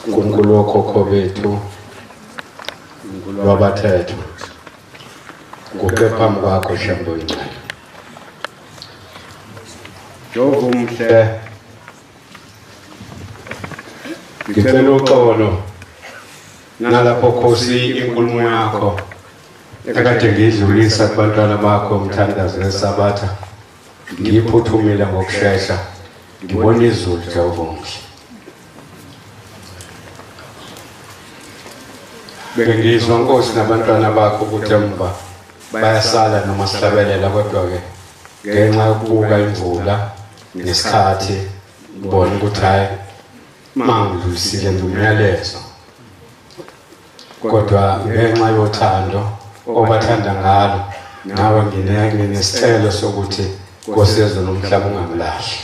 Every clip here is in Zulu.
uNkulunkulu wokhokho bethu, uNkulunkulu wabathethu, nguke phambi kwakho Hlambo oyingcwele. Jehova umhle, ngicela uxolo nalapho Nkosi inkulumo yakho ekade ngiyidlulisa kubantwana bakho umthandazo weSabatha, ngiyiphuthumile ngokushesha, ngibona izulu Jehova omhle. Bengizwa Nkosi nabantwana bakho ukuthi emva bayasala noma sihlabelela, kodwa-ke ngenxa yokubuka imvula nesikhathi ngibona ukuthi hayi mangidlulisile ngumyalezo, kodwa ngenxa yothando obathanda ngalo nawe nginesicelo sokuthi Nkosi yezulu nomhlaba ungamlahli.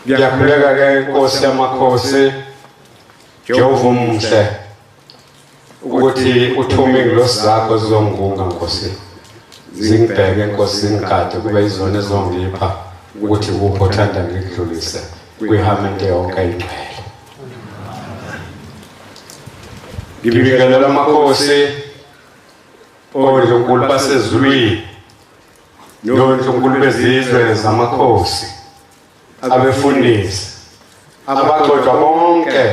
Ngiyakhuleka-ke Nkosi yamakhosi, Jehova umuhle, ukuthi uthume ingilosi zakho zizongigunga Nkosi, zingibheke Nkosi, zingigade kube yizona ezongipha ukuthi kuphi othanda ngikudlulise kwihamente yonke ingcwele. Ngibingelela amakhosi oNdlunkulu basezulwini noNdlunkulu bezizwe zamakhosi, abefundisi, abagcotshwa bonke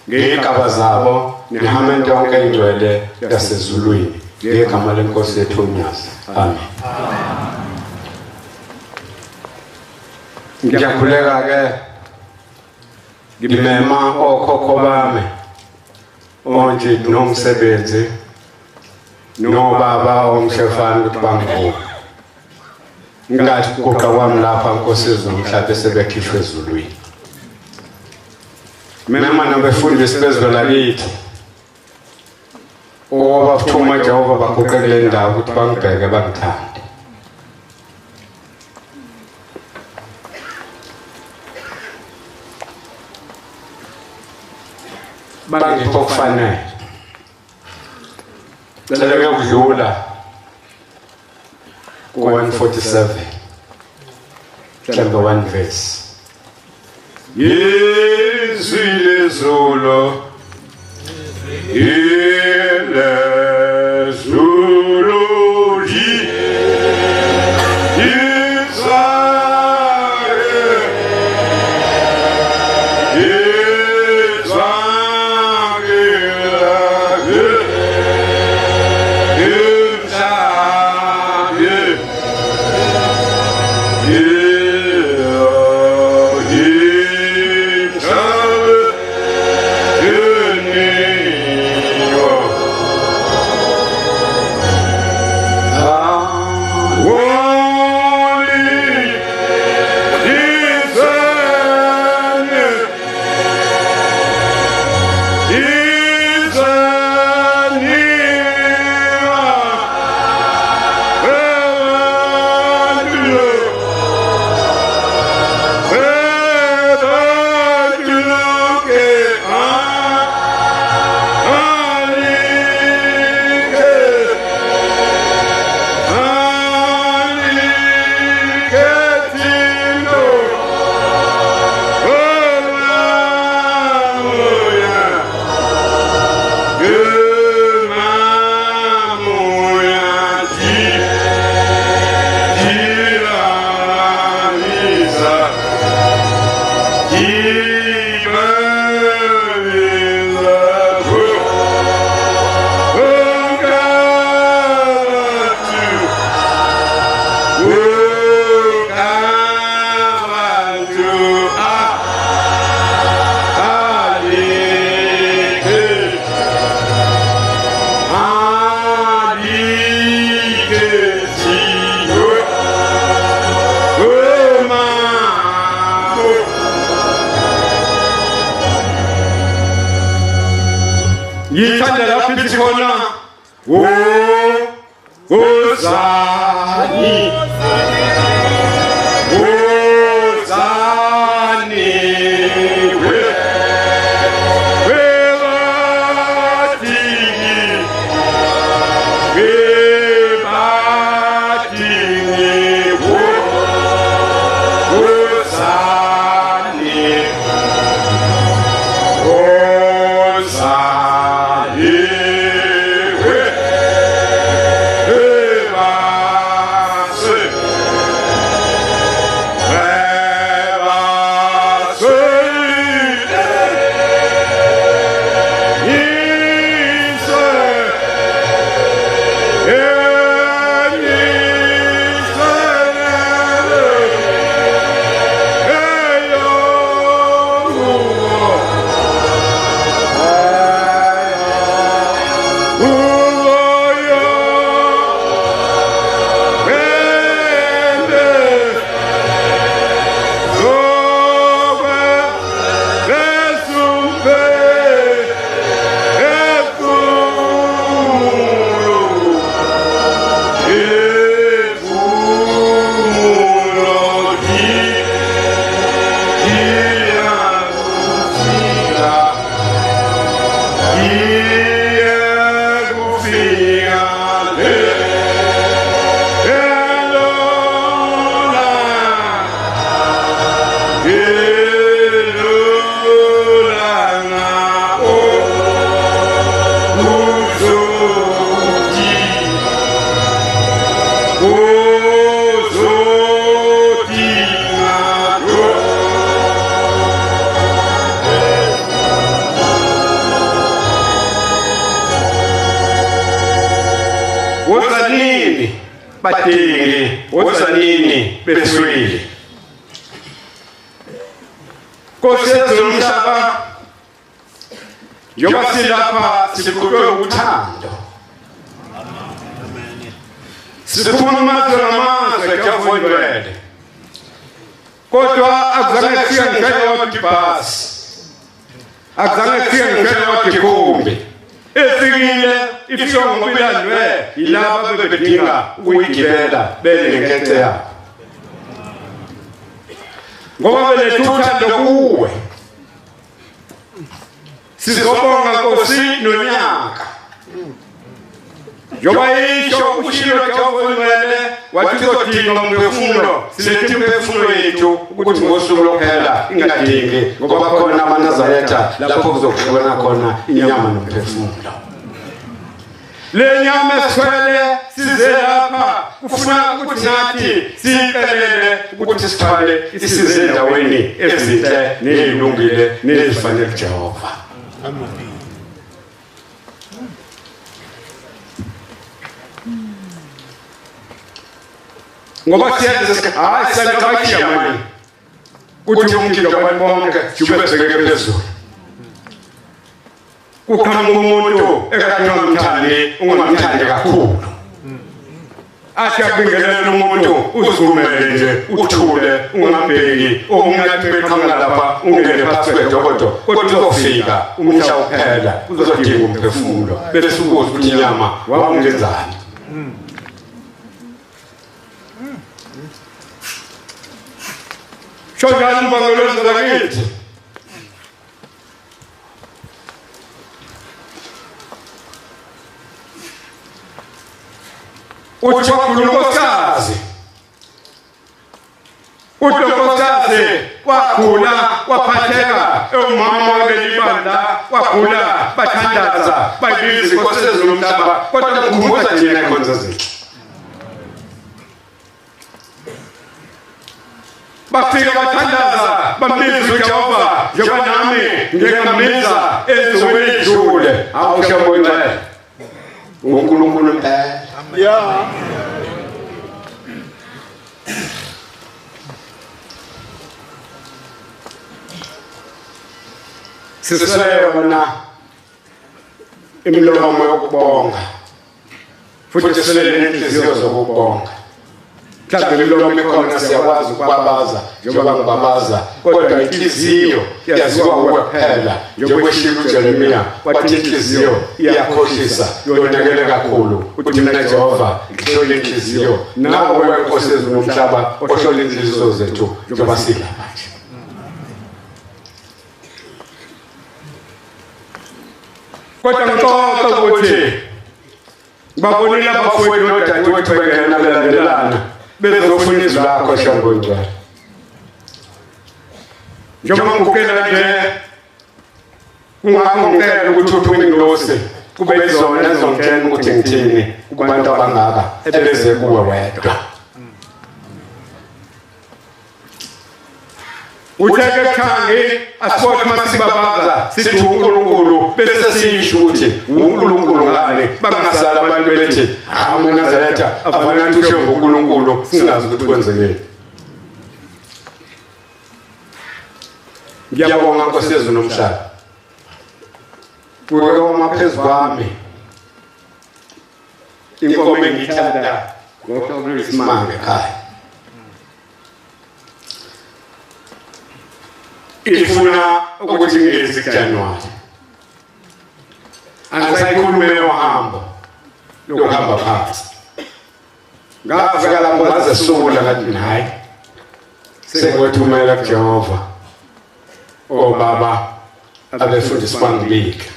ngey'gaba zabo nehamente yonke ingcwele yasezulwini, ngegama leNkosi yethu uNyaza. Amen. Ngiyakhuleka-ke ngimema okhokho bami, onjinto nomsebenzi, nobaba omshefana ukuthi bangibuke. Ngathi kuguqa kwami lapha Nkosi yezulu mhlawumbe sebekhishwe ezulwini. Mema nabefundisi bezwe lakithi, obathuma Jehova baguqe kule ndawo ukuthi bangibheke bangithande. Bangipho okufanele. Cela kuyokudlula ku-147 mhlambe 1 verse. Yizwile zulu, ile zulu ngithanda lapho ithi khona wozani badingi osanini beswili Nkosi yezomhlaba njengoba silapha siqhubeka uthando siphuma amazwe ngamazwe ejafonwele kodwa akuzange kufika ngishayela wathi ibhasi akuzange kufika ngishayela wathi ikhumbi efikile ifika ngokulandwe yilaba bebedinga ukuyigibela benenkethe yabo ngoba beletha uthando kuwe sizobonga Nkosi nonyaka njengoba isho ushilo jafonwele wathi uzodinga umphefumulo silethe imphefumulo yethu ukuthi ngosuku lokuphela ingadingi ngoba khona amaNazaretha lapho kuzokhona khona inyama nomphefumulo le nyama esithwele size lapha kufuna ukuthi nathi siyiqelele ukuthi sithwale isize endaweni ezinhle nezilungile nezifanele uJehova amen ngoba siyenza hayi sanqatshiya manje kuthi umkhilo abantu bonke jubeseke phezulu kukhamba umuntu ekanyomthandi ungamthandi kakhulu ashabingelela umuntu uzigumele nje uthule ungambheki ungathi beqhamela lapha ungene phasi kwedokodo kodwa uzofika umhla uphela uzodinga umphefumulo bese ukuze ukuthi inyama wawungenzani Shojani bangalozi zakithi uthi wakhuluma unkosikazi unkosikazi wakhula waphatheka umama welibandla wakhula bathandaza bayibiza inkosi yezomhlaba kodwa ngikhumbuza thina ikhonza zethu bafika bathandaza bambiza uJehova njengoba nami ngingambiza ezweni ledlule awushabona uNkulunkulu impela yeah sisayona imilomo yokubonga futhi silele nenhliziyo zokubonga mhlawumbe imilomo ekhona siyakwazi ukubabaza njengoba ngibabaza kodwa inhliziyo yaziwa ukuphela njengokweshilo uJeremiya wathi inhliziyo iyakhohlisa yonakele kakhulu uthi mina Jehova ngihlola inhliziyo nawe Nkosi yezomhlaba ohlola inhliziyo zethu njengoba silapha manje kodwa ngixoxa ukuthi babonile abafowethu nodadewethu bengena belandelana bezofuna izwi lakho shambonjani njengoba ngikukela nje ungangicela ukuthi uthume ingilosi kube izona ezongitshela ukuthi ngithini kubantu abangaka ebeze kuwe wedwa utheke thangi asibona masibabaza sithi uNkulunkulu bese sisho ukuthi uNkulunkulu ngane bangasala abantu bethi amaNazaretha afanele usho uNkulunkulu singazi ukuthi kwenzekeni ngiyabonga Nkosi yezomhlaba kuwe maphezu kwami inkomo engithanda ngoba isimanga ekhaya ifuna ukuthi ngezi kuJanuwari angisayikhulume yohambo yokuhamba phansi ngafika lapho ngazesula ngathi hayi sengothumela kuJehova obaba abefundisi bangibike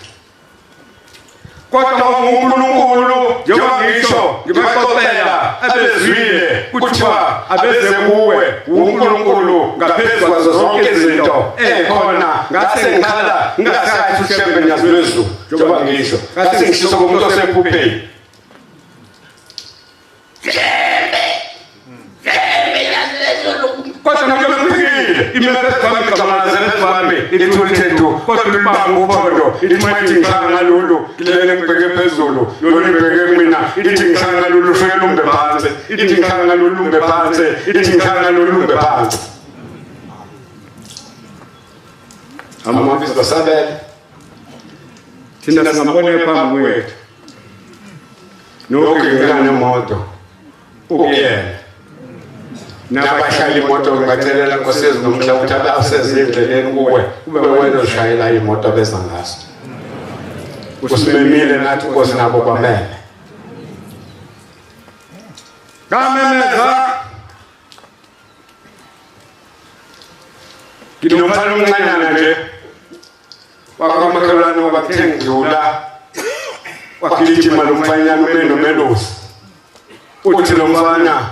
kodwa uNkulunkulu njengoba ngisho ngibaxoxela abezwile kuthiwa abeze kuwe uNkulunkulu ngaphezulu kwazo zonke izinto ekhona ngase ngikhala ngasathi ushembe nyazwezu njengoba ngisho ngase ngisho komuntu osephupheni kodwa ngiyophikile imephezu kwami ngamaZaretha wami ithi ulithethu kodwa libanga uphondo ithi mathi ngihlanga lolu kilele ngibheke phezulu lolu ngibheke mina ithi ngihlanga lolu ufike lumbe phansi ithi ngihlanga lolu lumbe phansi ithi ngihlanga lolu lumbe phansi amabizwa sabele thina singambona phambi kwethu nokungena nemoto ukuyena nabahlali imoto ngathelela nkosezi nomhla ukuthi abaseze endleleni kuwe ube wena ushayela imoto beza ngaso usimemile nathi Nkosi nabo kwamele kamemeza kinomfana omncanyana nje wakamakhelwane wabathengula wakilitima lo mfanyana umelosi uthi lo mfana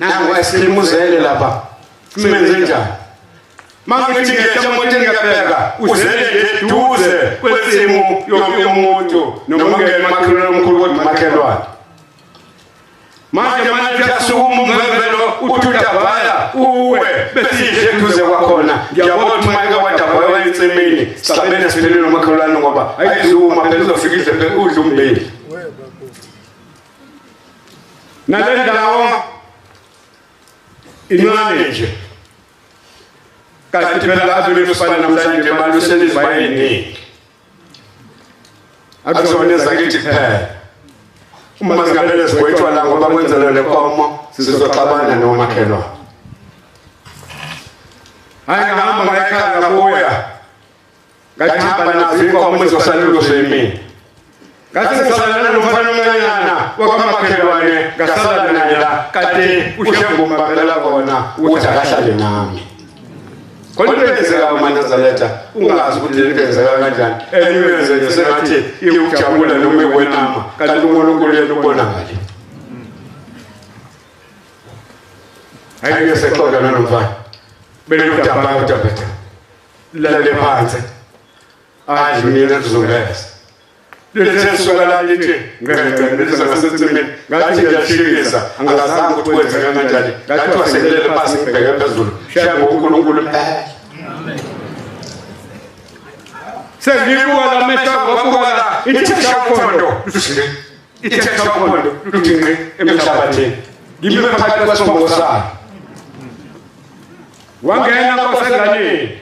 nanga esilimuzele lapha simenze njani mangithi ngehla moteni ngiyabheka uzele eduze kwesimu yomuntu noma ngemakhelwane omkhulu kodwa manje asukuma umvelo uthi uDabaya uwe besihle eduze kwakhona ngiyabona ukuthi mayike waDabaya wayinsemeni sicabene siphelele nomakhelwane ngoba ayizuma phela uzofikile phela udla umbili nale ndawo incane nje kanti phela abelwe sifana namhlanje manje uselizibayini akuzoneza kithi kuphela uma singabele sigwetshwa la ngoba kwenzela lenkomo sizoxabana nomakhelwane hayi ngihamba ngayikhaya ngabuya ngahamba nazo inkomo ezosalulo zemini ngathi ngisalana nomfana omncanyana wakamakhelwane ngasalana naye la kanti ushengumabela kona ukuthi akahlale nami kwenzeka uManazaretha ungazi ukuthi lenzeka kanjani enyenze nje sengathi iyujabula noma ekwenama kanti uNkulunkulu yena ubona ngale hayi sexoxa nomfana bele uDabaya uDabetha lale phansi ayi mina ngizongeza lethesuka la lithi ngeke ngasetsimini ngathi ngiyashikisa angazange ukuthi kwenzeka kanjani ngathi wasekelele phansi ngibheke phezulu shaya uNkulunkulu sengibuka la mehla ngobuka la ithekshaphondo ithekshaphondo luthi emhlabathini ngibe phakathi kwesibongo sayo wangena kwasenganeni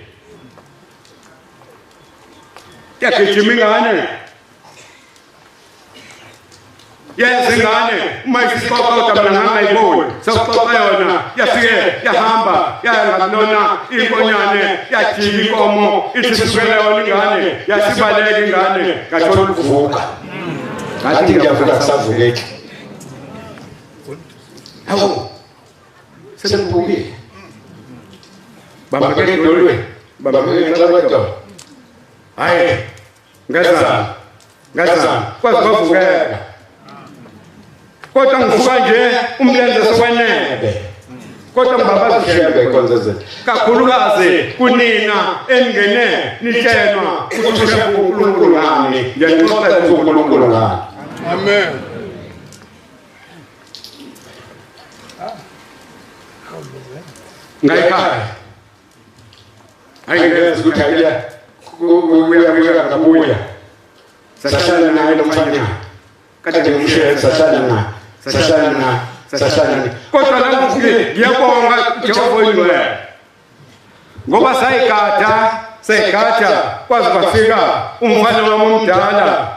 yagijima ingane yazingane uma isixoxa mina ngangayiboni soxoxa yona yafike yahamba yangamnona inkonyane yajika inkomo ithi sivele yona ingane yasibaleka ingane ngathola ukuvuka ngathi ngiyavuka kusavukeki hawo sengivukile bambeke edolweni bambeke nxabadola hayi ngazana kwazi kwavukeka kodwa ngivuka nje umlenze sokwenebe kodwa ngibabazishebe ikonzezela kakhulukazi kunina engene nitshenwa ukuthi ushebe uNkulunkulu ngani ngiyaxoxa uNkulunkulu ngani amen ngayikhaya ayingezi ukuthi ayiya kuya sahlala naye lo mfana kade ngimshaya sahlala naye kodwa la ngifike ngiyabonga Jehova oyingcwele ngoba sayigada kwazi kwafika umfana wami omdala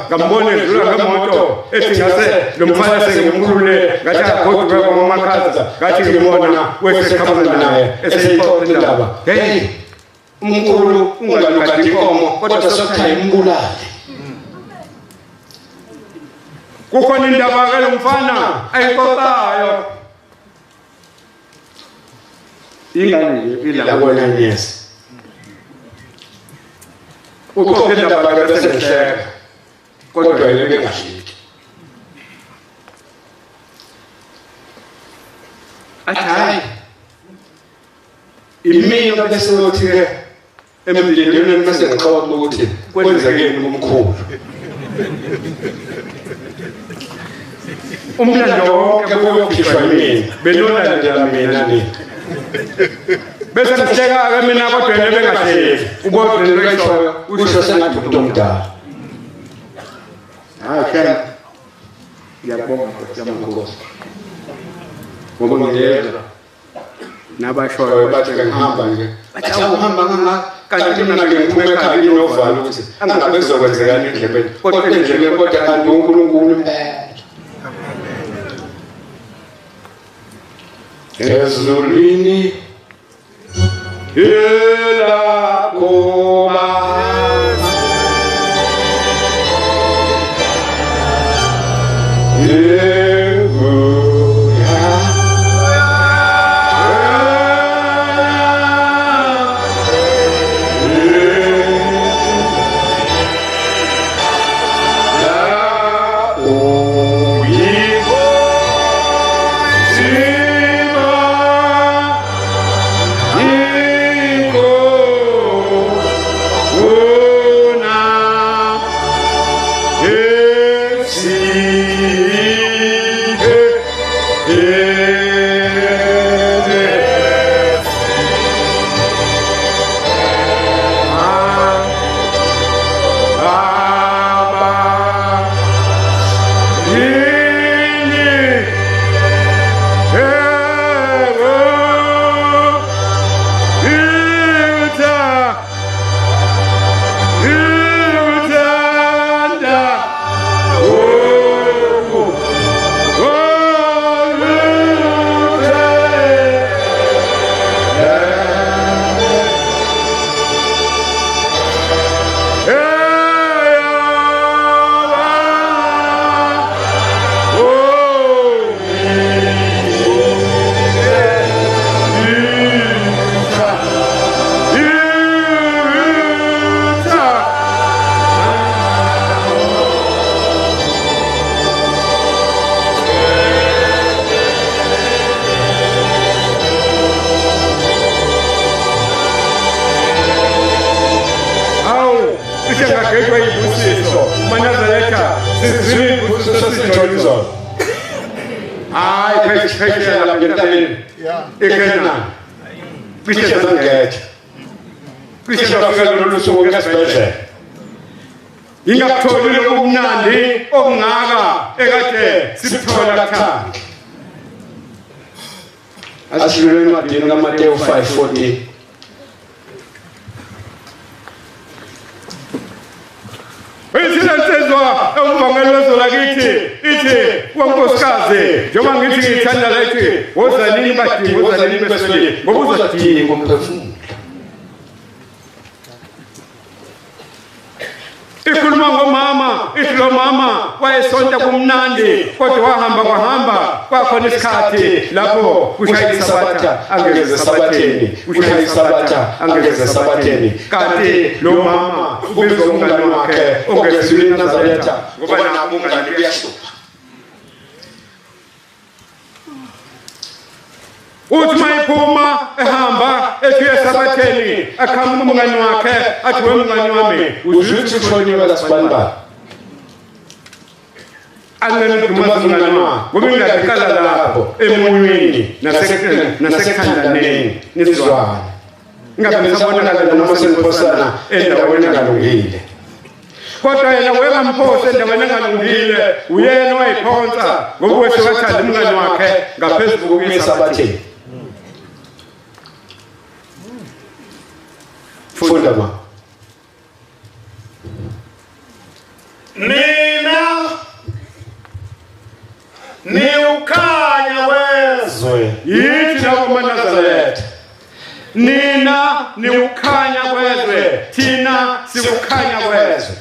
ngambona edlula ngemoto ethi ngase lo mfana sengimkhulule ngathi agodwe kwamakhaza ngathi ngibona wesekhapha naye eseyixoxa indaba hey umkhulu ungalukati inkomo kodwa sokuthaya imbulali kukhona indaba ke lo mfana ayixoxayo ingane nje ilabona yes ukhokhe indaba ke bese ngihleka kodwa yena bengashiki athi imina bese uthi ke emlindweni mase ngixoxa ukuthi kwenzekeni kumkhulu umlando wonke kuyokhishwa yini belona nje mina ni bese ngihleka ke mina kodwa yena bengahleki ubona leshoyo usho sengathi umuntu omdala shema ngiyabonga Nkosi ngoba ngiyezwa nabashoyo bathi ngihamba nje bathi uhamba nganga kanti mina ngiphuma ekhaya inovalo ukuthi angabe kuzokwenzekani endlebeni kodwa endlebeni kodwa kanti uNkulunkulu impela ezulwini ila koma Ingakuthola okumnandi okungaka ekade sithola kuthanda Asibuyele encwadini kaMateyu 5:14 Wesizwa umvangelo lakithi ithi kwankosikazi njengoba ngithi ngithanda lakithi wozanini badinga wozanini beswele ngoba uzadinga umphefumulo Ikhuluma ngomama ithi lo mama wayesonta kumnandi kodwa wahamba kwakhona isikhathi lapho kushaya isabatha angeze sabatheni kushaya isabatha angeze sabatheni kanti lo mama ubizwa umngane wakhe ongezwini eNazaretha ngoba nabo umngane uyashupha uthi mayiphuma ehamba ethi esabatheni akhamba umngane wakhe athi wemngane wami uzuthi ushoniwe lasibani angenudumaza umngane wakhe ngoba ingaqala lapho emunweni nasekhandaneni nisizwana ingabe nisabonakala noma seniphosana endaweni engalungile kodwa yena wekamphose endaweni engalungile uyena wayiphonsa ngoba wese wathanda umngane wakhe ngaphezulu kokuyisabatheni Funda ma Nina ni ukhanya wezwe yithi lapho eNazaretha Nina ni ukhanya wezwe thina sikukhanya wezwe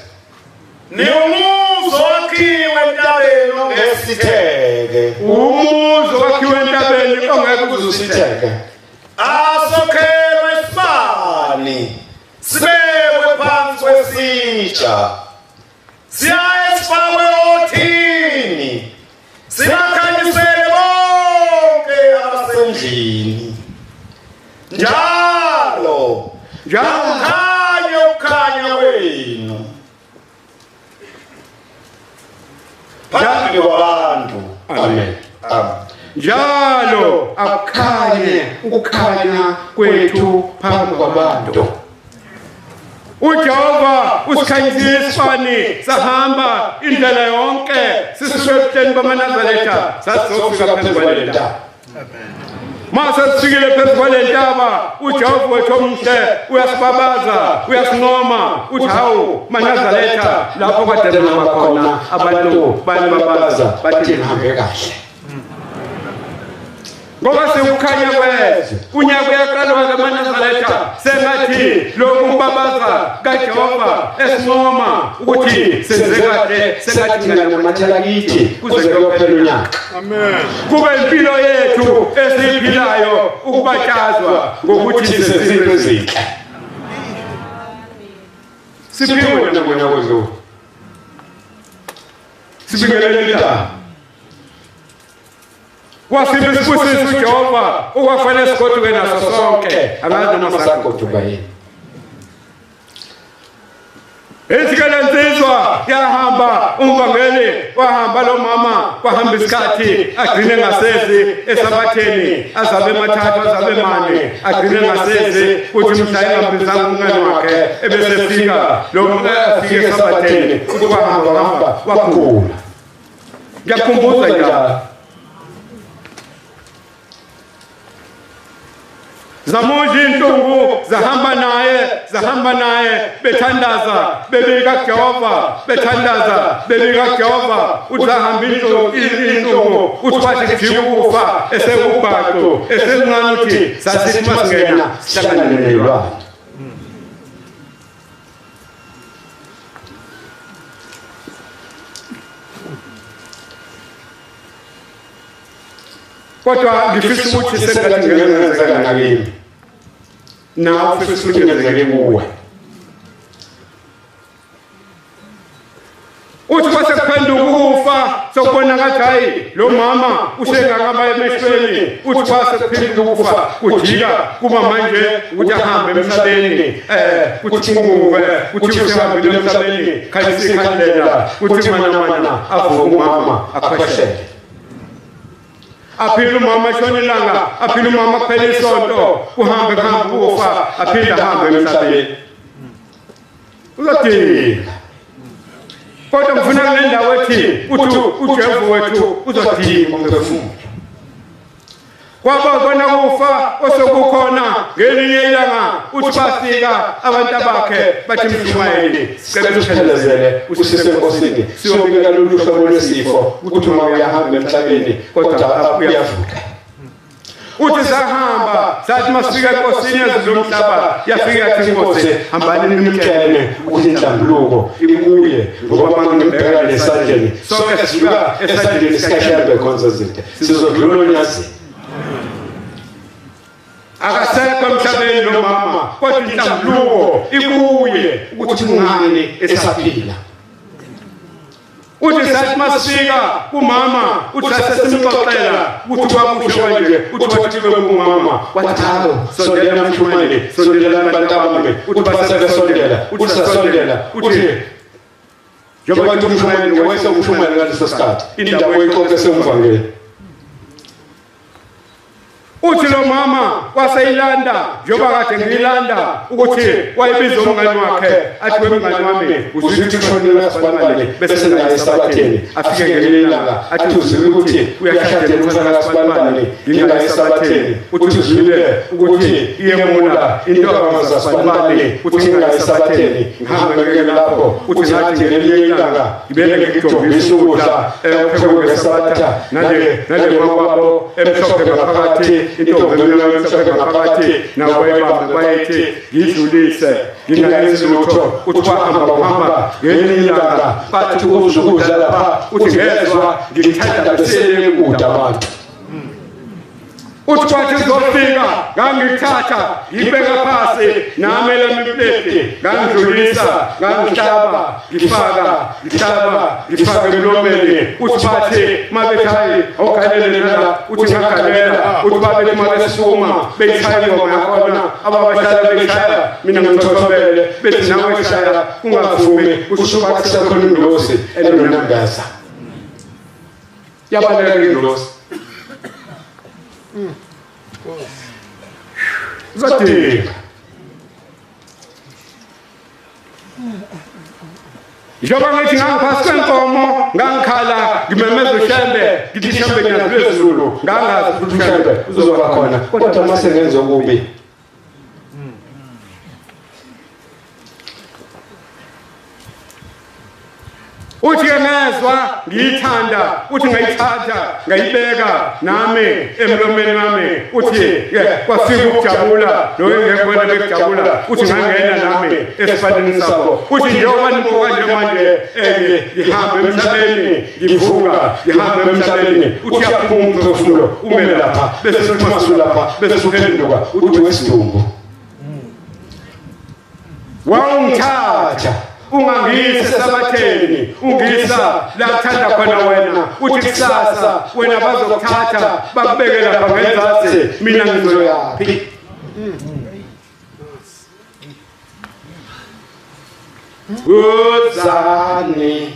Ni umuzo wakhiwe entabeni ongesitheke umuzo wakhiwe entabeni ongeke uzusitheke asokhelwe isibani sibekwe phansi kwesitsha siyaye sifakwe othini sibakhanyisele bonke abasendlini njalo ukhanya wenu phakathi kwabantu amen njalo njalo akukhanye ukukhanya kwethu phambi kwabantu. uJehova usikhanyisile isifani sahamba indlela yonke sisebuteni bamaNazaretha sasizofika phezu kwalentaba. Mase sifikile phezu kwalentaba uJehova wethu omhle uyasibabaza uyasinoma uthi hawu maNazaretha lapho kade nihamba khona abantu bayababaza bathi nihambe kahle. Ngoba sekukhanya kwethu unyaka uyaqala wakaManazaretha sengathi lokhu kubabaza kaJehova esinoma ukuthi senze kahle sengathi nganamathela kithi kuze kuyophela unyaka. Amen. Kube impilo yethu esiphilayo ukubatshazwa ngokuthi senze izinto ezinhle. Siphiwe nabona kwezulu. Sibingelele indaba. Wasibe sibusisa uJehova ukwafanele sigoduke naso sonke angazi noma sagoduka yini. Esikele nsizwa yahamba umvangeli wahamba lo mama wahamba isikhathi agcine ngasezi esabatheni azabe emathathu azabe mane agcine ngasezi kuthi mhla engambizanga umngane wakhe ebese fika lo afike esabatheni kuthi wahamba wagula. Ngiyakhumbuza njalo zamuji intungu zahamba naye bethandaza bebika Jehova bethandaza bebika Jehova uzahamba intungu uthathi kufa esekubhato esencane uthi sasithi masingena sihlangane nelwane. Kodwa ngifisa ukuthi sengathi ngenzeka ngakini. Nawe ufisa ukuthi ngenzeke kuwe. Uthi kwase kuphenduka ukufa sokubona ngathi hayi lo mama usengakaba emehlweni uthi kwase kuphenduka ukufa kujika kuba manje ukuthi ahambe emhlabeni kuthi kuwe kuthi usehambile emhlabeni khayisi khandlela kuthi mana avuka umama akhwehlele. Aphila umama shonelanga aphila umama kuphela isonto kuhambe kufa aphinda ahambe emhlabeni. Uzodinga kodwa ngifuna kule ndawo ethi uthi uJehova wethu uzodinga umphefumulo. Kwaba kona kufa osokukhona ngelinye ilanga uthi bafika abantu bakhe bathi Mshumayeli sicela usiphelezele usise enkosini siyobika lolu hlobo lwesifo ukuthi uma uyahamba emhlabeni kodwa uyavuka. Uthi sahamba sathi masifika enkosini ezilomhlaba yafika yathi inkosi hambani nimkene ukuthi inhlambuluko ibuye ngoba manje ngibheka lesandleni sonke sisuka esandleni sikahlambe khonza izinto sizodlula onyazini. Akasekho emhlabeni lo mama kodwa inhlambuluko ibuye ukuthi kungani esaphila. Uthi sathi masifika kumama uthi sasesimxoxela ukuthi wakusho nje uthi wathi kumama wathi hawo sondela Mshumayeli sondela abantu abami uthi baseke sondela uthi sasondela uthi njengoba uthi Mshumayeli ngowese uMshumayeli ngaleso sikhathi indaba oyixoxe semvangeli. Uthi lo mama waseyilanda njengoba kade ngilanda ukuthi wayibiza umngane wakhe athi wemngane wami uzithi ushonela kaSibanibani bese naye esabatheni afike ngelinye ilanga athi uzile ukuthi uyashadela umfana kaSibanibani ngingaye esabatheni uthi uzile ukuthi iyemula intokazi kaSibanibani uthi ngingaye esabatheni ngihambe ngeke lapho uthi ngathi ngelinye ilanga ngibeke ngijobisa ukudla pheko ngesabatha nale mawabo emhlophe ngaphakathi intombi emnyama emhlophe ngaphakathi nabayibambe bayithi ngidlulise ngingayenzi lutho uthi wahamba ngelinye ilanga bathi ukudla lapha uthi ngezwa ngithanda besele kude abantu. Uthi kwathi ngizofika ngangithatha ngibeka phansi namela imipleti ngangidlulisa ngangihlaba ngifaka emlomeni uthi bathi mabethayi awukhalele nala uthi ngakhalela uthi babethi mabesukuma beyithaya ingoma yakhona ababashaya beyishaya mina ngithothobele bethi nawe shaya kungavumi uthi kwathi sekhona indosi enonamgaza yabaleka indosi Zatika. Njoba ngithi ngangiphansi kwenkomo ngangikhala ngimemeza ushembe ngithi shembe ngiyazwe Zulu ngangazi ushembe uzoba khona kodwa mase ngenze okubi uthi ngezwa ngiyithanda uthi ngayithatha ngayibeka nami emlomeni wami uthi kwafika ukujabula lo engekubona bekujabula uthi ngangena nami esifaneni sabo uthi njengoba nibuka nje manje ngihambe emhlabeni ngivuka ngihambe emhlabeni uthi yaphuma umphefumulo ume lapha bese uthi lapha bese uphenduka uthi wesidumbu wawungithatha ungangise sabatheni ungisa la thanda khona wena uthi kusasa wena bazokuthatha bakubeke lapha ngenzatsi mina ngizoyaphi uzani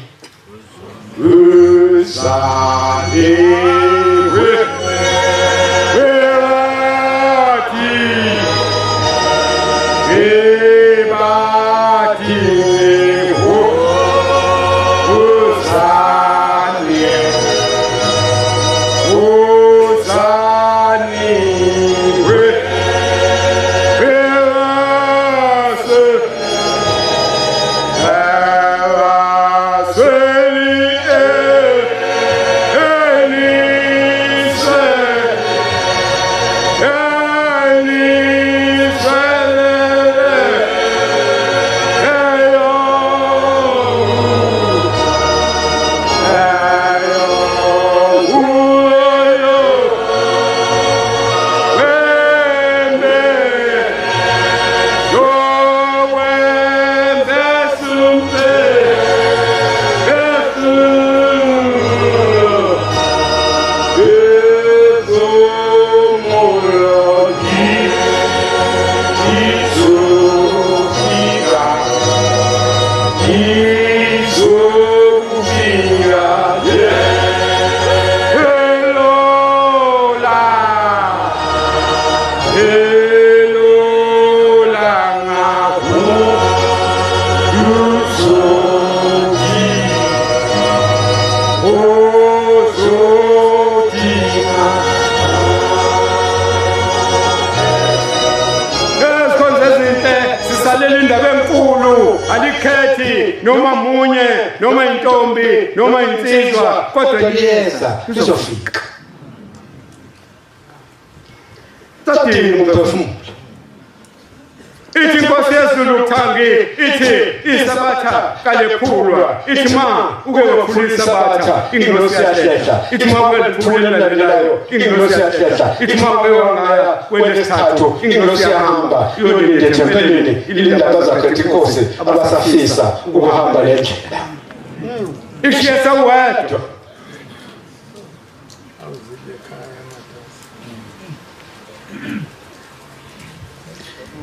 noma munye noma intombi noma insizwa kodwa liyeza lizofika tadini umphefumulo ithi inkosi yezulu uthangi ithi isabatha kalephulwa ithi ma uke waphula isabatha ingilosi yashesha ithi ma uke liphula elandelayo ingilosi yashesha ithi ma uke wangaya kwelesithathu ingilosi yahamba iyolinde thempelini ilinda abazakhetha inkosi abasafisa ukuhamba le ndlela ishiyesa wedwa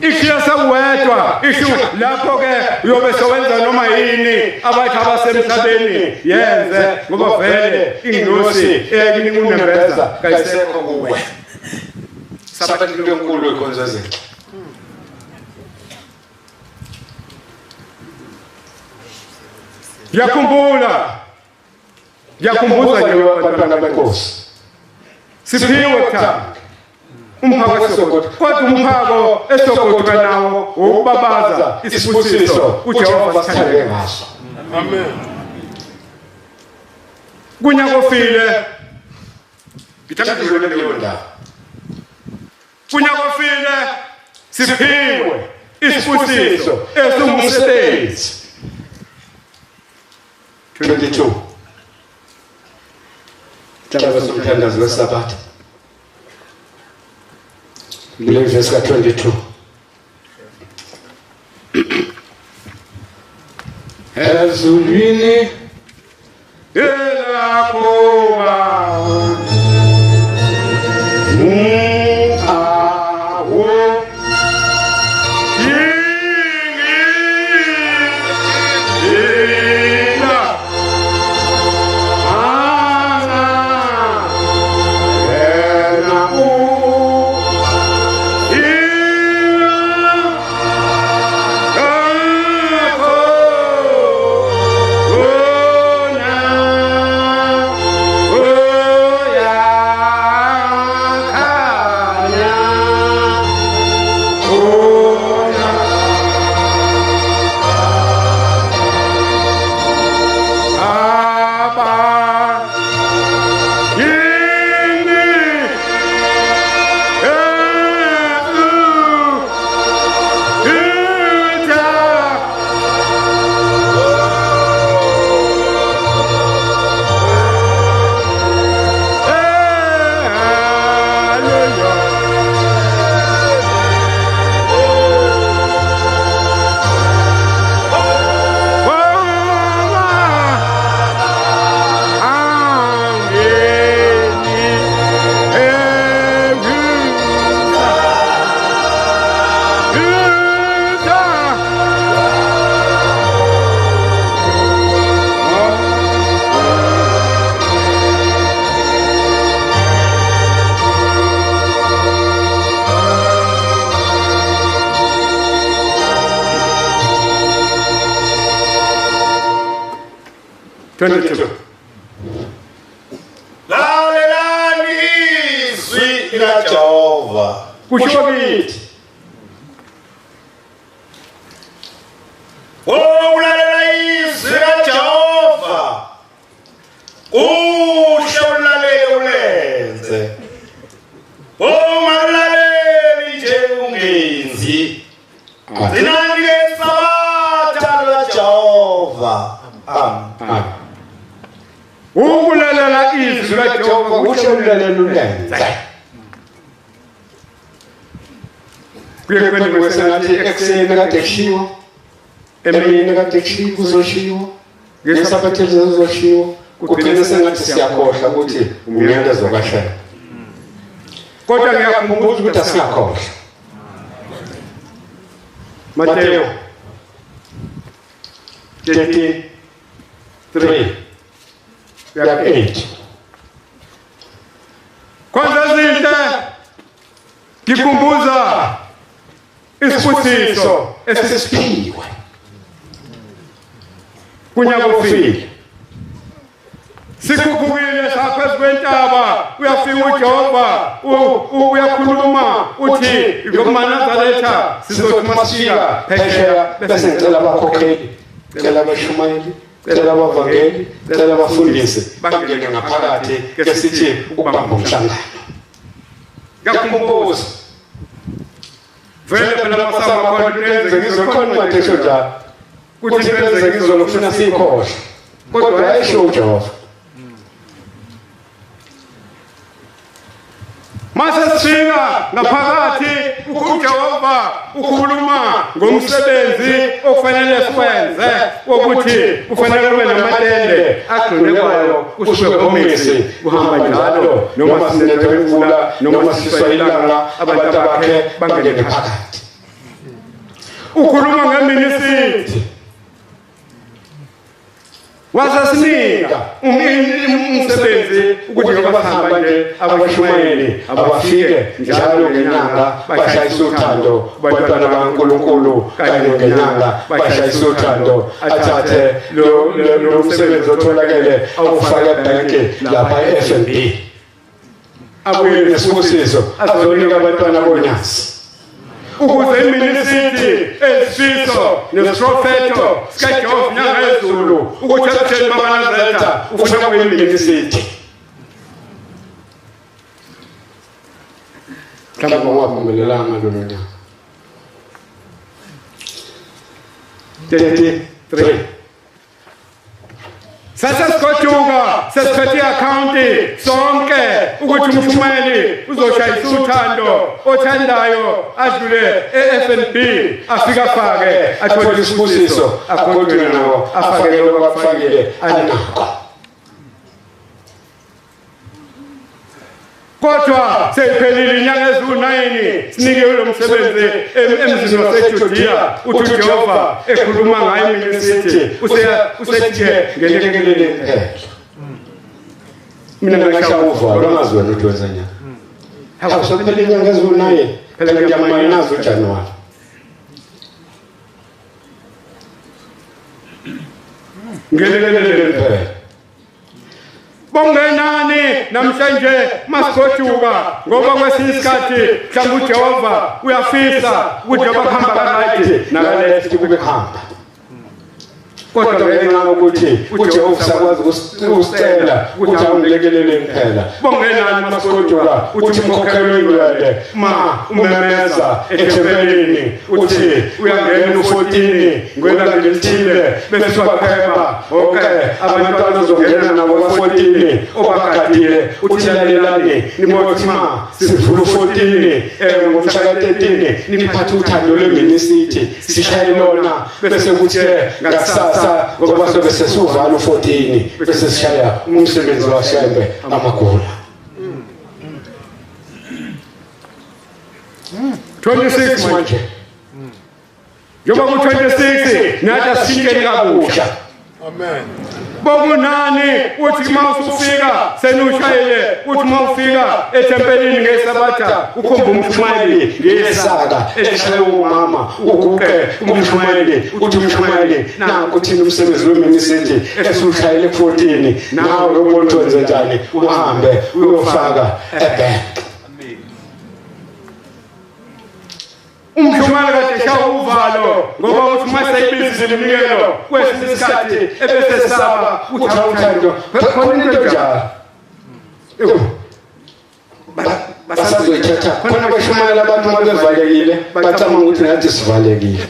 ishiyasa wedwa ishu lapho ke uyobe sowenza noma yini abathi abasemhlabeni yenze ngoba vele ingilosi eyakini kunembeza kayisekho kuwe sabathi into enkulu ikhonza zethu yakhumbuza nje abantwana benkosi siphiwe kuthanda umphako eSokoto kodwa umphako eSokoto kanawo ukubabaza isibusiso uJehova wasithandele ngaso amen kunya kofile ngithanda ngidlule leyo ndaba kunya kofile siphiwe isibusiso esingumsebenzi 22 Taba somthandazo weSabatha verse 22 ezulwini elakuba Oh 22 lalelani izwi likaJehova kusho kithi ulalela izwi likaJehova usho ulalele ulenze ungalaleli nje ungenzi zinani sabatha likaJehova amen ukulalela izwi likaJehova kusho ulalela ulenze kuyekwenye kwesengathi ekuseni kade kushiwo emini kade kushiwo kuzoshiwo ngesabatha zizoshiwo kugcina sengathi siyakhohlwa ukuthi umyalezo kaHlelo kodwa ngiyakhumbula ukuthi asingakhohlwa Matthew 13:3 ya 8 kwanza zinhle ngikhumbuza isibusiso esisiphiwe kunyaka ofile sikhuphukile saphezu kwentaba uyafika uJehova uyakhuluma uthi ngokuManazaretha sizothi masifika phesheya bese ngicela abakhokheli ngicela abashumayeli ngicela abavangeli ngicela abafundisi bangene ngaphakathi ke sithi ukubamba umhlangano ngiyakhumbula vele phela masama khona lenze ngizokhona uMathesho njalo kuthi lenze ngizolofuna sikhohle kodwa ayisho uJehova mase sifika ngaphakathi uJehova ukhuluma ngomsebenzi okufanele siwenze ukuthi kufanele kube namatende agcinekwayo kusuke komisi kuhamba njalo noma sinethwe imvula noma siswa ilanga abantu bakhe bangene phakathi ukhuluma ngeministry wasasinika umsebenzi ukuthi ngoba sihamba nje abashumayeli abafike njalo ngenyanga bashayisa uthando bantwana bakaNkulunkulu kanye ngenyanga bashayisa uthando athathe lo msebenzi otholakele awufake ebhenki lapha eFNB abuye nesibusiso azonika abantwana bonyasi ukuze iministry esifiso nesiprofeto sikaJehova nyanga yezulu ukuthi atheni baManazaretha ufuna kuyiministry kama ngwaphumelelanga lo nyanga 33 sasa sikhojuka sesiphethe iakhawunti sonke ukuthi umshumayeli uzoshayisa uthando othandayo adlule eFNB afika afake athole isibusiso akhothwe nawo afake lokho akufakile anakho kodwa seyiphelile inyanga ezi-9 sinikiwe lo msebenzi emzini waseJudiya uthi uJehova ekhuluma ngayo iministry usethi ngelekelele kuphela mina ngasho uvalo angazwela ukuthi wenza njani akusophela inyanga ezi-9 phela ngiyamanye nazo uJanuwari ngelekelele kuphela bongenani namhlanje masikhojuka ngoba kwesinye isikhathi mhlawumbe uJehova uyafisa ukuthi abakhamba karayithi nakaleft kube khamba kodwa ngenxa ukuthi uJehova sakwazi ukusicela ukuthi angilekelele kuphela bongenani masikhojuka uthi umkhokheli wengcwele ma umemeza ethempelini uthi uyangena u14 ngwela ngelithile bese baphepha okay abantwana bazongena nabo ba14 obagadile uthi lalelani nibothi ma sivula u14 ngomhla ka13 niphathe uthando lweministry sishaye lona bese kuthi ngakusasa ngoba sobe sesivala u14 bese sishaya umsebenzi waShembe amagula 26 manje njoba ku26 nathi asishintsheni kabusha Amen. Bokunani uthi mawusufika senushayile uthi mawufika etempelini ngesabatha ukhomba umshumayeli ngesaka eshaye umama uguqe umshumayeli uthi umshumayeli nanku thina umsebenzi weministry esushayile 14 nawe ubona wenze njani uhambe uyofaka ebank. Umshumayeli kade shawa uvalo ngoba uthi masayibizile imnikelo kwesinye isikhathi ebese saba uthi awuthando khona into njalo. Basazoyithatha khona abashumayeli abantu mabevalekile bacabanga ukuthi nathi sivalekile.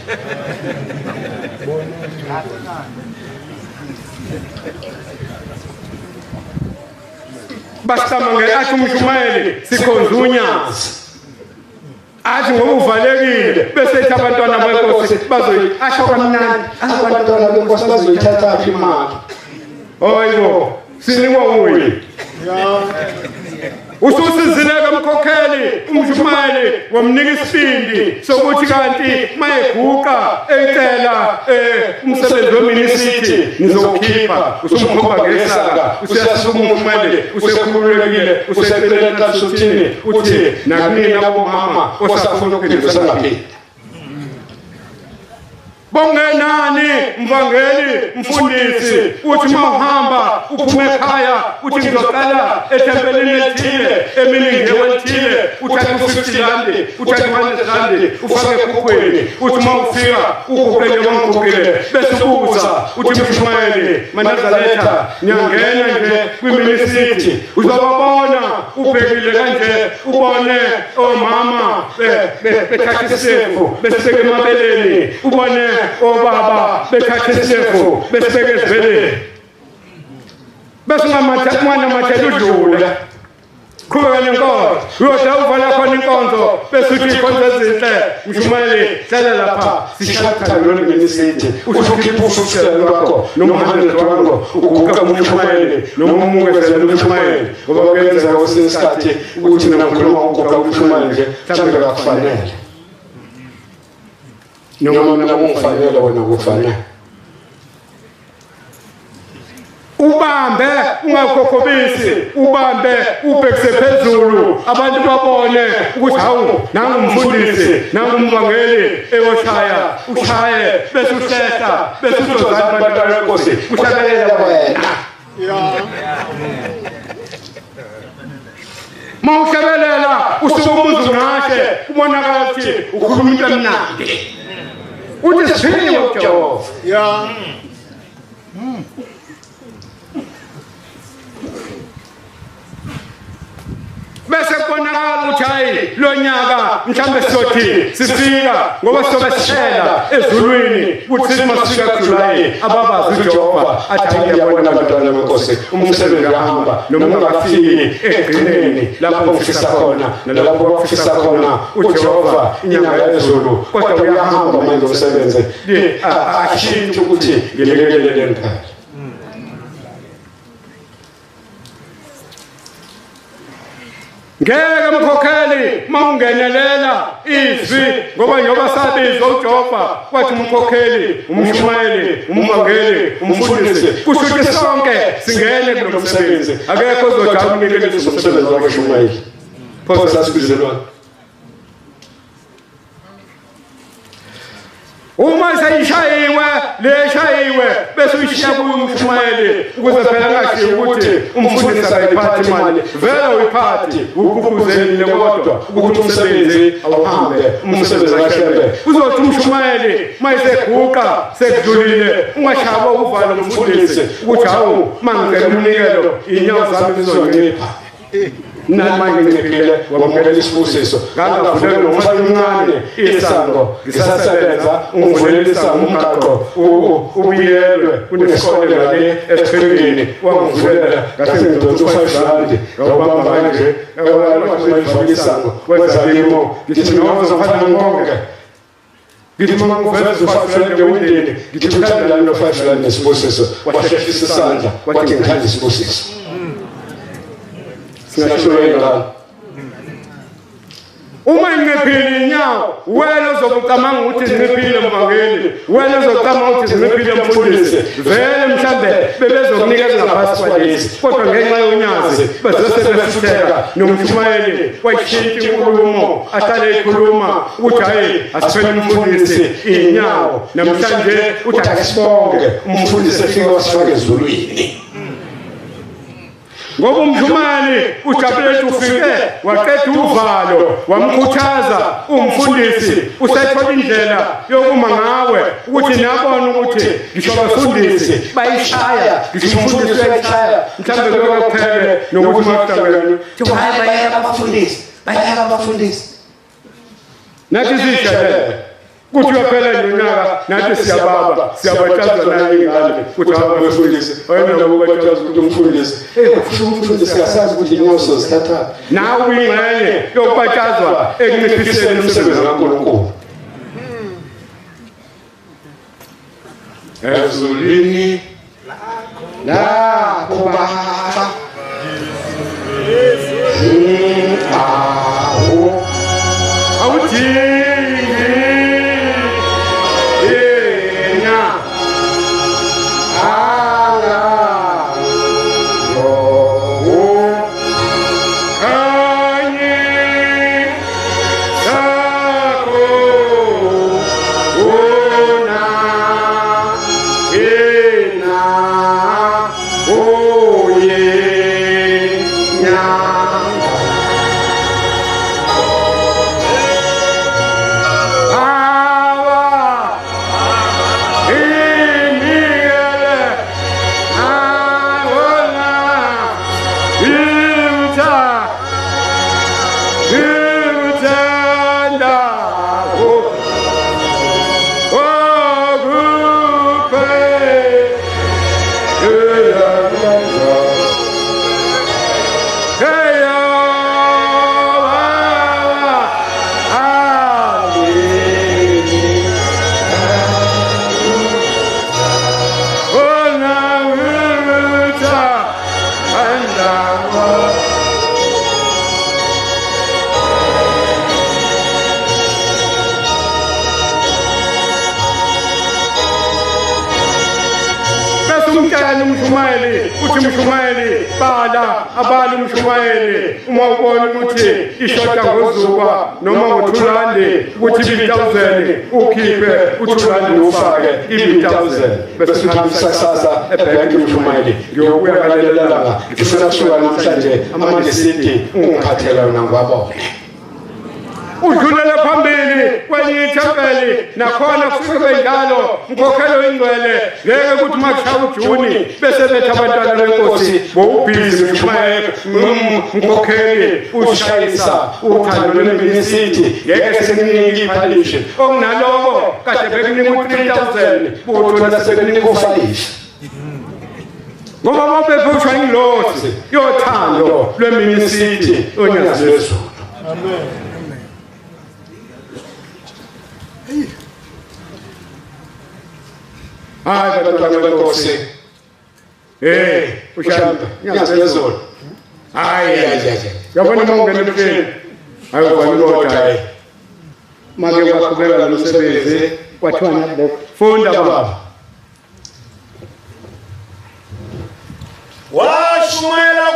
Basicabanga athi umshumayeli sikhonza unyazi. Athi ngoba uvalekile bese ethi abantwana benkosi bazoyasho kamnandi abantwana benkosi bazoyithatha imali. Hayibo sinikwa uyi. Ususizileke umkhokheli umshumayeli wamnika isibindi sokuthi kanti mayeguqa ecela umsebenzi weministry nizokhipha usumkhomba ngesaka usiyasuma umshumayeli usekhululekile useceleni kaSuthini uthi nakunina bomama osafuna ukudlulisa ngaphi. Bongenani mvangeli mfundisi uthi mawuhamba uphume ekhaya uthi ngizoqala etempelini elithile eminingi welithile uthatha u50 rand uthatha 100 rand ufake ekhukhweni uthi mawufika uguqele wangiguqile bese ubuza uthi umshumayeli Manazaretha nyangena nje kwiministry uzobabona ubhekile kanje ubone omama bethatha isefu besibeke emabeleni ubone obaba bethatha isefu besibeke ezibeleni bese mwana mathela udlula qhubeka nenkonzo uyoda uvala khona inkonzo bese uthi ikhonzo ezinhle mshumayeli hlala lapha sishaya lona ngenisidi usukhipha usukusela lwakho noma 100 wango uguqa umshumayeli noma umungezela umshumayeli ngoba kuyenzeka kwesinye isikhathi ukuthi mina ngikhuluma uguqa umshumayeli nje mhlawumbe akakufanele noma mina ungifanele wena kufanele. Ubambe ungakhokobisi ubambe ubhekise phezulu abantu babone ukuthi hawu nangu umfundisi nangu umvangeli eyoshaya ushaye bese uhlehla bese uzozana abantwana benkosi ushabelela wena. Mawushabelela usukumuza ungashe ubonakala ukuthi ukhuluma into emnandi uthi siphiwe uJehova. Bese kubonakala ukuthi hayi lo nyaka mhlambe sizothi sifika ngoba sizobe sishela ezulwini ukuthi simasifika kuJuly ababazi uJehova athi ngiyabona abantwana benkosi umsebenzi uyahamba noma ungakafiki egcineni lapho ufisa khona nalapho ufisa khona uJehova inyanga yezulu kodwa uyahamba manje umsebenzi ashintshe ukuthi ngelekelele ngiphela. Ngeke mkhokheli mawungenelela izwi ngoba njoba sabizwa uJehova kwathi umkhokheli umshumayeli umvangeli umfundisi kushuthi sonke singene kulo msebenzi akekho ozojama unikele umsebenzi wabashumayeli. Pho sasibizelwana uma sayishayiwe leshayiwe bese uyishiya kuyo umshumayeli ukuze phela ngashiya ukuthi umfundisi ayiphathi imali vele uyiphathi ukukhuzelile kodwa ukuthi umsebenzi awuhambe umsebenzi kaShembe uzothi umshumayeli mayiseguqa sekudlulile ungashaba uvalo umfundisi ukuthi hawu mangicela umnikelo inyawo zami zizoncipha namanje ngiphile wamukela isibusiso ngangavuleka nomfana omncane isango ngisasebenza ungivulele isango umgaqo ubuyelwe kunesikole ngale esiqhingini wangivulela ngase ngidonsa 5 rand ngawubamba kanje ngawalwa isango wezalimo ngithi noma uzofana ngonke ngithi mama ngiveza 5 rand ewindini ngithi uthanda lo 5 rand nesibusiso wahlehlisa isandla wathi ngithanda isibusiso. Singashoyela uma inqephile inyawo wena uzokucamanga ukuthi zinqephile mvangeli wena uzocamanga ukuthi zinqephile mfundisi vele mhlambe bebezokunikeza ngaphasi kwalesi kodwa ngenxa yonyazi bezosebefutheka nomshumayeli wayishintsha inkulumo ahlale ekhuluma ukuthi hayi asifele umfundisi inyawo namhlanje uthi akasibonge umfundisi efika wasifaka ezulwini ngoba umjumani uJabuleti ufike waqeda uvalo wamkhuthaza umfundisi usethola indlela yokuma ngawe ukuthi nabona ukuthi ngisho abafundisi bayishaya ngisho umfundisi uyayishaya mhlambe lokuphele nokuthi makuhlangene Thiwa hayi bayeka abafundisi. nathi zishayele kuthi uyaphela nyaka nathi siyabatshaza naye ingane kuthi abafundisi wena ngokubatshaza ukuthi umfundisi Umfundisi akasazi ukuthi inyawo zithatha. nawe uyingxenye yokubatshazwa ekunciphiseni umsebenzi kaNkulunkulu ezulwini La kubaba. awuthi umshumayeli uthi umshumayeli abala umshumayeli uma ubona ukuthi ishota ngozuba noma ngothulande ukuthi ibi-1000 ukhiphe uthulande ufake ibi-1000 bese uhambisa kusasa ebhenki umshumayeli ngiyokuya ngalelelanga ngifuna kusuka namhlanje amandisithi ungiphathela yona ngwabona udlulele phambili kwenye ithempeli nakhona kufike benjalo mkhokhelo ingcwele ngeke ukuthi makushaya uJuni bese bethi abantwana benkosi bowubhizi mkhokheli ushayisa uthando lweminisiti ngeke sekunika iphalishi okunaloko kade bekunika u-3000 buthola sekunika u5 ngoba bapephushwa ingilosi yothando lweminisiti onyazi lwezulu. Amen. Hayi bantwana benkosi ushamba nyazi lezulu hayi yabona mawungena emhleni hayi uvanilota make kwaqhubeka nomsebenzi kwathiwa nabo funda baba washumayela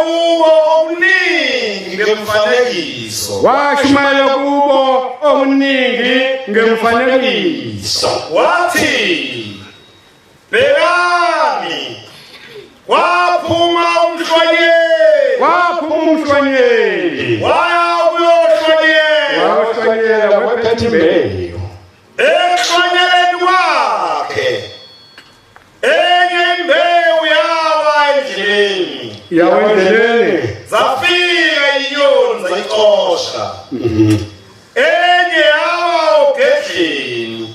kubo okuningi ngemfanekiso wathi Bekani waphuma umhlwanyeli waya uyohlwanyela wephethe imbewu ehlwanyeleni wakhe enye imbewu yawa endleleni zafika inyoni zayixosha enye yawa ogedleni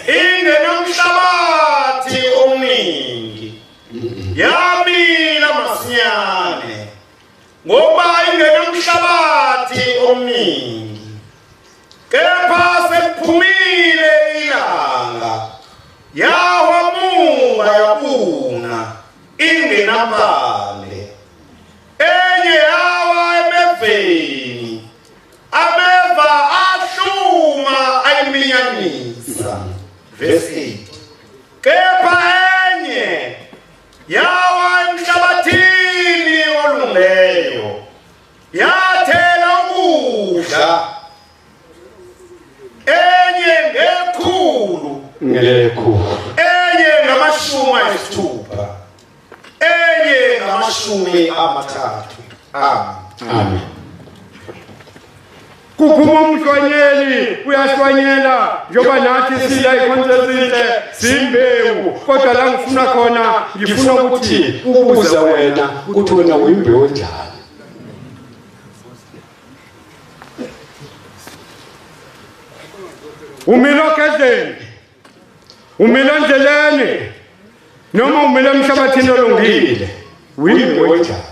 ingenomhlabathi omningi yamila masinyane ngoba ingenomhlabathi omningi kepha sekuphumile ilanga yahwamuka yabuna ingenampande enye yawa emeveni ameva verse 8. Kepha enye yawa emhlabathini olungileyo yathela ukudla, enye ngekhulu, enye ngama60, enye ngama30. Amen. Kuphuma umhlwanyeli uyahlwanyela njoba nathi sila ikhonzezile simbewu, kodwa la ngifuna khona ngifuna ukuthi ubuze wena ukuthi wena uyimbewu njani. Umilo kezeni, umilo ndleleni, noma umilo emhlabathini olungile, uyimbewu njani.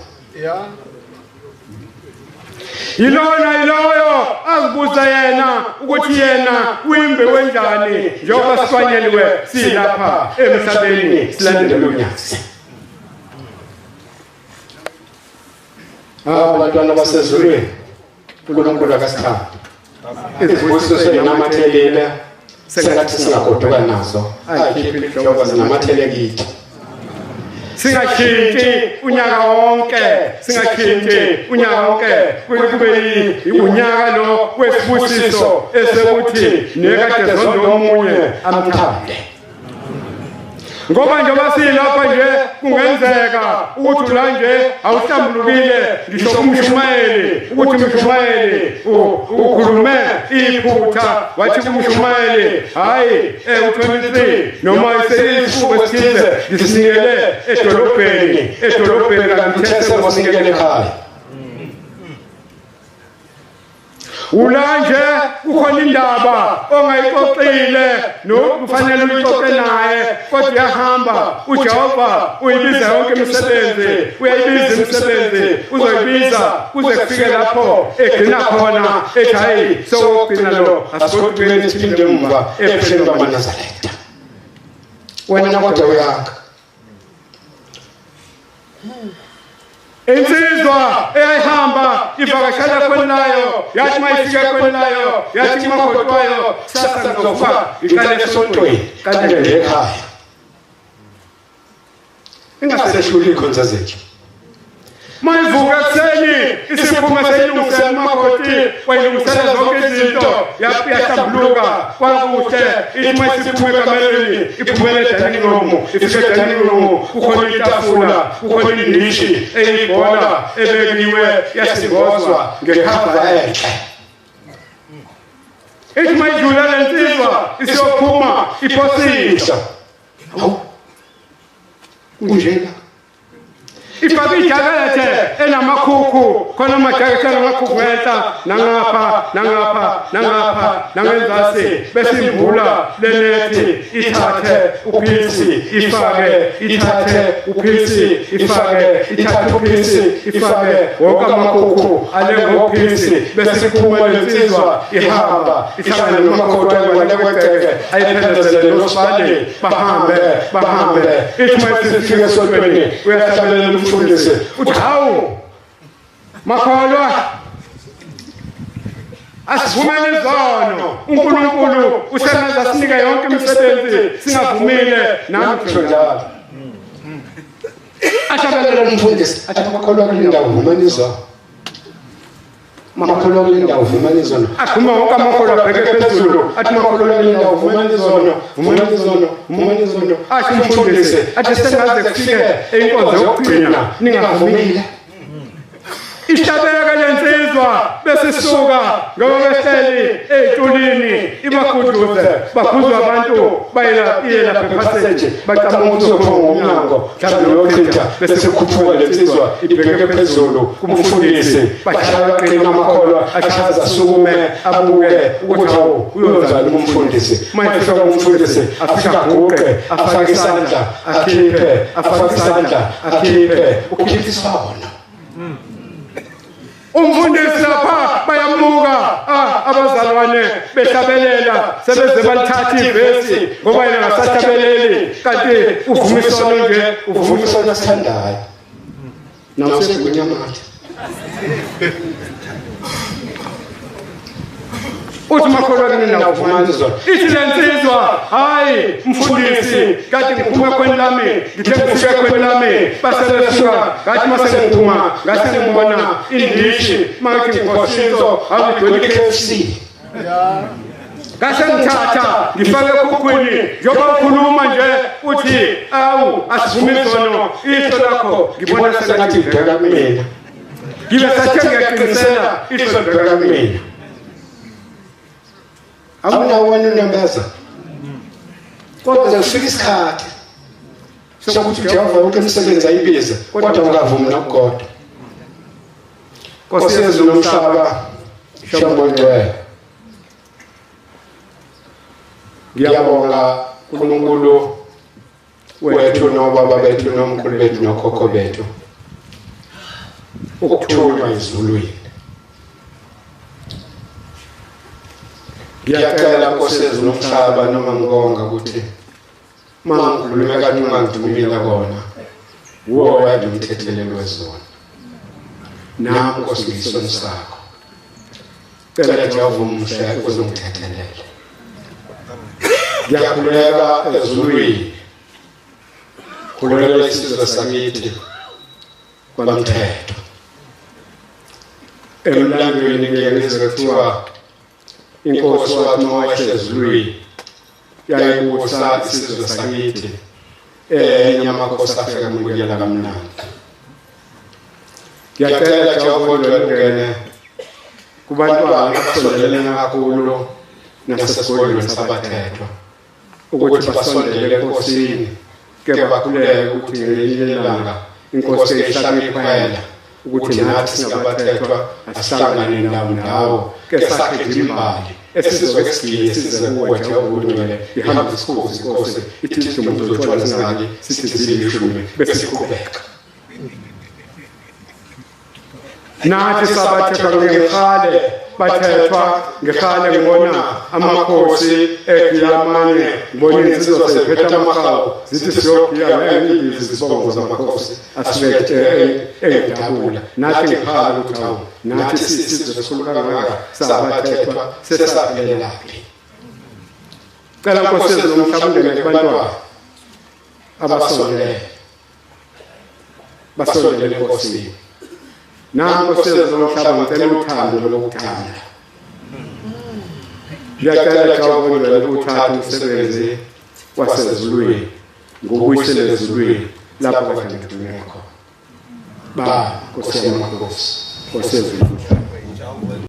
Iloyo azibuza yena ukuthi yena uyimbewu enjani njengoba sihlwanyeliwe silapha emhlabeni silandela uNyathi. Abantwana basezulwini uNkulunkulu akasithanda. Izibusiso senamathelile sengathi singagoduka nazo. Ayikhiphe njengoba zinamathelele kithi. Singashintshi unyaka wonke, singashintshi unyaka wonke kube unyaka lo wesibusiso esekuthi nekade zondo omunye amthande. Ngoba njengoba silapha nje kungenzeka ukuthi la nje awuhlambulukile ngisho kumshumayeli ukuthi umshumayeli ukhulume iphutha wathi kumshumayeli hayi u23 noma isesifuba esithize ngisinikele edolobheni kanti ngosinikele ekhaya. Ulanje kukhona indaba ongayixoxile nokufanele uyixoxe naye, kodwa yahamba uJehova uyibiza yonke imisebenzi, uyayibiza imisebenzi uzoyibiza kuze kufike lapho egcina khona ethi hayi sokugcina lo asikodukeni siphinde emva epheni kaManazaretha. Wena kodwa uyakha insizwa eyayihamba ivakashela kwenayo yathi mayifika kwenayo yathi magodwayo sasa ngizofa iqale esontweni kanti ekhaya ingaseshuli ikhonza zethu. Mayivuka kuseni isiphuma seyilungisela umakoti wayilungisela zonke izinto yahlambuluka kwakuhle ithi mayisiphume kamelweni iphumele dining room, ifike dining room kukhona itafula kukhona indishi eyibhola ebekiwe yasingozwa ngekhava enhle. Ithi mayidlula lensizwa isiyophuma iphosisa kunjena ifake ijakete enamakhukhu khona amajakete anamakhuku ngenta nangapha nangenzasi bese imvula lenethi ithathe uphilisi ifake ithathe uphilisi ifake ithathe uphilisi ifake wonke amakhukhu alengophilisi bese iphuma lensizwa ihamba ihlangana nomakoti walekweqeke ayiphelezele nosibale bahambe ithi mayisifike esontweni uyahlabelela umfundisi uthi hawu makholwa asivumele izono uNkulunkulu usebenza sinika yonke imisebenzi singavumile nami kusho njalo. Ashabelela umfundisi athi makholwa kule ndawo vumani izono, makholwa kule ndawo vumani izono, akhuluma wonke amakholwa abheke phezulu athi makholwa kule ndawo vumani izono. Athi umfundisi athi sengaze kufike inkonzo yokugcina ningavumile. Ishabeka lensizwa bese suka ngoba behleli ezitulini ibaguduze bakhuzwa abantu bayela passage bacama ukuzophuma ngomnyango mhlawumbe yochitha bese kukhuphuka lensizwa ibheke phezulu kumfundisi bahlala baqina amakholwa achaza sukume abuke ukuthi hawo uyozala umfundisi mayifika umfundisi afika guqe afake isandla akhiphe ukhipha isibona. Umfundisi lapha bayamuka abazalwane behlabelela sebeze balithatha ivesi ngoba yena ngasahlabeleli kanti uvumisana nje uvumisana sithandayo nawo sekunyamata uthi makholwa kini nawuvumana izolo ithi lensizwa hayi mfundisi kade ngiphuma kweni lami ngithe ngifike kweni lami baselefika ngathi mase ngiphuma ngase ngibona indishi mathi ngikhosinzo awudwele KFC ngase ngithatha ngifake ekhukhwini njengoba ukhuluma nje uthi awu asivumi izono iso lakho ngibona sengathi ngibheka kumina ngibe sathe ngiyaqinisela iso libheka kumina awunawona unembeza kodwa kufika isikhathi sokuthi Jehova wonke umsebenzi ayibiza kodwa ungavumi nokugoda Nkosi yezulu nomhlaba shambongcwele ngiyabonga uNkulunkulu wethu nobaba bethu nomkhulu bethu nokhokho bethu ukuthunywa ezulwini ngiyacela Nkosi yezulu nomhlaba noma ngonga ukuthi mangikhulume kanti ungangithumile kona wo wena umthethelelo wezona nami Nkosi ngisoni sakho cela Jehova umhle uzongithethelele ngiyakhuleka ezulwini khulekela isizwe sakithi kwamthetho emlandweni ngiyengizwe kuthiwa inkosi wathi mawehla ezulwini yayibusa isizwe sakithi enye amakhosi afika ngikuyela kamnandi ngiyacela Jehova ungene kubantwana abasondelene kakhulu nasesikolweni sabathethwa ukuthi basondele enkosini ke bakhuleke ukuthi ngelinye ilanga inkosi ihlala ikhwela ukuthi nathi singabathethwa asihlangane ndawo ke sakhe imbali esizwe kesigiye size kuwe Jehova ungcwele ihamba isikhozi inkosi ithi umuntu uzothwala singaki sithi zilishumi bese siqhubeka nathi sabathethwa ngekhale bathethwa ngekhale ngibona amakhosi ekuyamanye ngibona insizwa sephethe amakhawu zithi siyogiya ngezibizi zibongo zamakhosi asibethe edabula nathi ngekhale ukuthi awu nathi sizwe sesikhuluka kangaka sabathethwa sesaphelelaphi cela Nkosi yezulu nomhlaba ungene kubantwana basondele enkosini nami Nkosi yezulu nomhlaba ngicela uthando lokuthanda ngiyacela Jehova ungcwele uthathe umsebenzi wasezulwini ngokuyisela ezulwini lapho kade ngidumeko ba Nkosi yamakhosi Nkosi yezulu nomhlaba